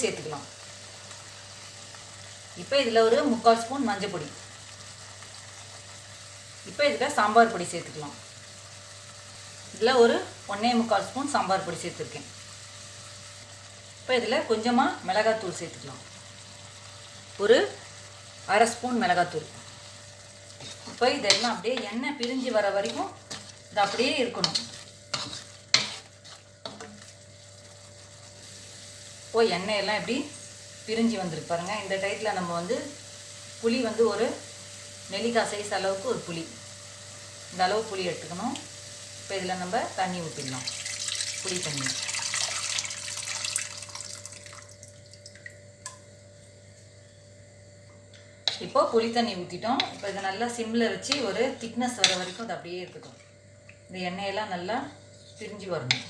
சேர்த்துக்கலாம். இப்போ இதில் ஒரு 3/4 ஸ்பூன் மஞ்சள் பொடி. இப்போ இதில் சாம்பார் பொடி சேர்த்துக்கலாம். இதில் ஒரு 1.25 ஸ்பூன் சாம்பார் பொடி சேர்த்துருக்கேன். இப்போ இதில் கொஞ்சமாக மிளகாத்தூள் சேர்த்துக்கலாம். ஒரு 1/2 ஸ்பூன் மிளகாத்தூள். இப்போ இதெல்லாம் அப்படியே எண்ணெய் பிரிஞ்சு வர வரைக்கும் இது அப்படியே இருக்கணும். இப்போ எண்ணெயெல்லாம் எப்படி பிரிஞ்சு வந்துருக்கு பாருங்கள். இந்த டைத்தில் நம்ம வந்து புளி வந்து ஒரு நெல்லிக்காய் சைஸ் அளவுக்கு ஒரு புளி, இந்த அளவு புளி எடுத்துக்கணும். இப்போ இதில் நம்ம தண்ணி ஊற்றிடலாம், புளி தண்ணி. இப்போ புளி தண்ணி ஊற்றிட்டோம். இப்போ இதை நல்லா சிம்மில் வச்சு ஒரு திக்னஸ் வர வரைக்கும் அது அப்படியே இருக்கட்டும். இந்த எண்ணெயெல்லாம் நல்லா பிரிஞ்சு வரணும்.